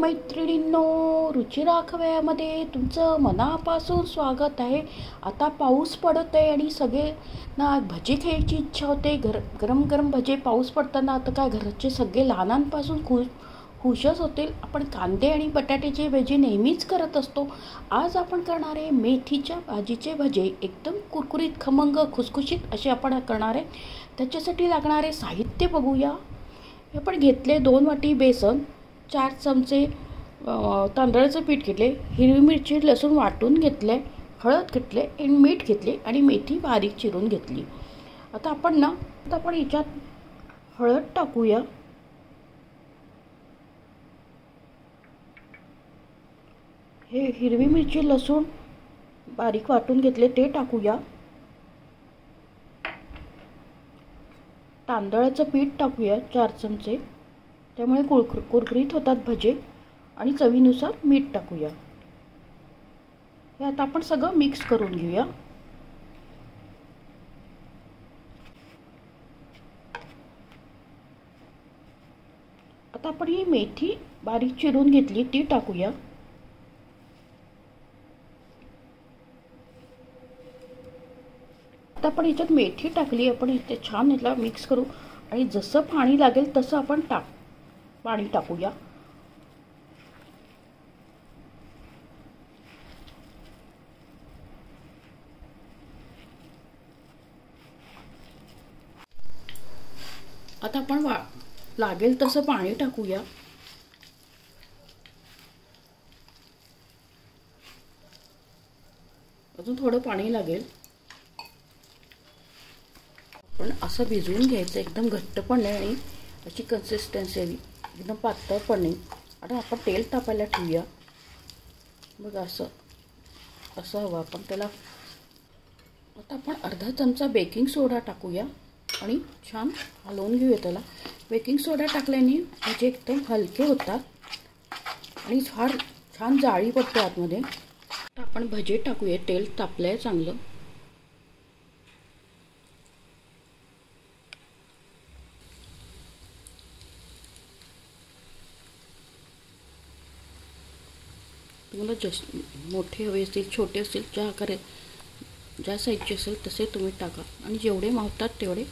मैत्रिणींनो, रुची राखव्यामध्ये तुमचं मनापासून स्वागत आहे. आता पाऊस पडत आहे आणि सगळे ना भजी खायची इच्छा होते. गरम गरम भजे पाऊस पडताना आता काय घरचे सगळे लहानांपासून खुशच होतील. आपण कांदे आणि बटाट्याची भजी नेहमीच करत असतो. आज आपण करणार आहे मेथीच्या भाजीचे भजे. एकदम कुरकुरीत, खमंग, खुसखुशीत असे आपण करणार आहे. त्याच्यासाठी लागणारे साहित्य बघूया. आपण घेतले 2 वाटी बेसन, 4 चमचे तांदळाचं पीठ घेतले, हिरवी मिरची लसूण वाटून घेतले, हळद घेतले आणि मीठ घेतले आणि मेथी बारीक चिरून घेतली. आता आपण याच्यात हळद टाकूया. हे हिरवी मिरची लसूण बारीक वाटून घेतले ते टाकूया. तांदळाचं पीठ टाकूया 4 चमचे, त्यामुळे कुरकुरीत होतात भजे. आणि चवीनुसार मीठ टाकूया. हे आता आपण सगळं मिक्स करून घेऊया. आता आपण ही मेथी बारीक चिरून घेतली ती टाकूया. आता आपण याच्यात मेथी टाकली, आपण इथे छान याला मिक्स करू आणि जसं पाणी लागेल तसं आपण पाणी टाकूया. आता आपण लागेल तसं पाणी टाकूया. अजून थोडं पाणी लागेल. पण असं भिजवून घ्यायचं, एकदम घट्ट पण नाही आणि अशी कन्सिस्टन्सी हवी, एकदम पातळ पण नाही. आता आपण तेल तापायला ठेवूया. बघा असं हवं आपण त्याला. आता आपण अर्धा चमचा बेकिंग सोडा टाकूया आणि छान हलवून घेऊया त्याला. बेकिंग सोडा टाकल्याने भजे एकदम हलके होतात आणि छान जाळी पडते आतमध्ये. आता आपण भजे टाकूया. तेल तापलंय चांगलं. तुम्हाला मोठे हवे असतील, छोटे असतील, ज्या साईजचे असेल तसे तुम्ही टाका आणि जेवढे मावतात तेवढे.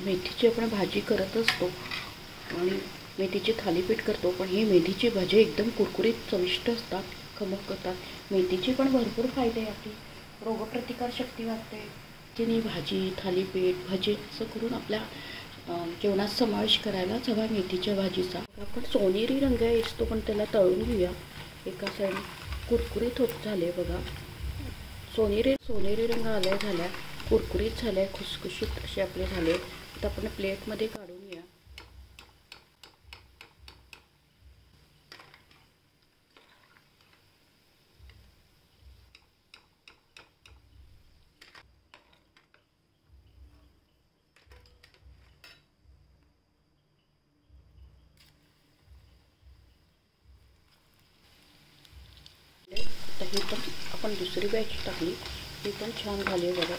मेथीची आपण भाजी करत असतो आणि मेथीचे थालीपीठ करतो, पण हे मेथीचे भजे एकदम कुरकुरीत चविष्ट असतात, खमक करतात. मेथीचे पण भरपूर फायदे आहेत. रोगप्रतिकार शक्ती वाढते. तिने भाजी, थालीपीठ, भजे असं करून आपल्या जेवणात समावेश करायलाच हवा मेथीच्या भाजीचा. आपण सोनेरी रंग असतो पण त्याला तळून घेऊया. एका साईड कुरकुरीत होत झाले बघा. सोनेरी रंग झाल्या, कुरकुरीत झाले, खुसखुशीत असे आपले झाले. आता आपण प्लेटमध्ये काढून घ्या. ही पण आपण दुसरी बॅच टाकली, ती पण छान झाली बघा.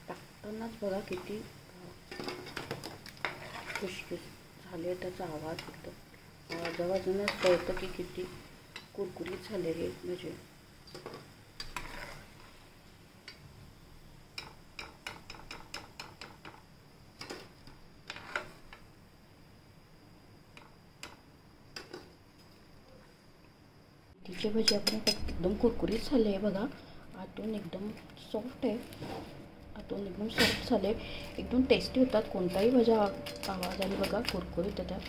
टाकतानाच बघा किती खुशखुश झाले. त्याचा आवाज एकदम आवाजावरूनच कळतं की किती कुरकुरीत झाले हे म्हणजे. तिचे भजी आपण एकदम कुरकुरीत झाले बघा. आतून एकदम सॉफ्ट आहे, आतून एकदम सॉफ्ट झाले, एकदम टेस्टी होतात. कोणताही भजा आवाजाने बघा कुरकुरीत होतात.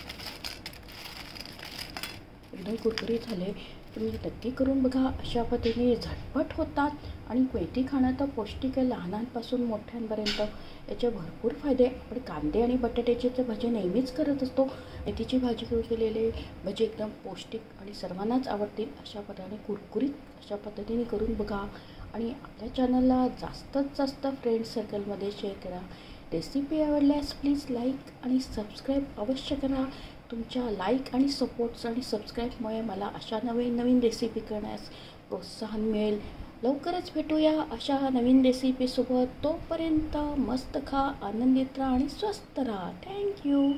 एकदम कुरकुरीत झाले. तुम्ही नक्की करून बघा. अशा पद्धतीने झटपट होतात आणि मेथी खाणं तर पौष्टिक आहे. लहानांपासून मोठ्यांपर्यंत याचे भरपूर फायदे. आपण कांदे आणि बटाट्याचे तर भजे नेहमीच करत असतो. मेथीची भाजी केलेले भजे एकदम पौष्टिक आणि सर्वांनाच आवडतील. अशा पद्धतीने कुरकुरीत अशा पद्धतीने करून बघा आणि आपल्या चॅनलला जास्तीत जास्त फ्रेंड सर्कलमध्ये शेअर करा. रेसिपी आवडल्यास प्लीज लाईक आणि सबस्क्राईब अवश्य करा. तुमच्या लाईक आणि सपोर्ट्स आणि सबस्क्राईबमुळे मला अशा नवीन नवीन रेसिपी करण्यास प्रोत्साहन मिळेल. लवकरच भेटूया अशा नवीन रेसिपीसोबत. तोपर्यंत मस्त खा, आनंदित राहा आणि स्वस्त राहा. थँक्यू.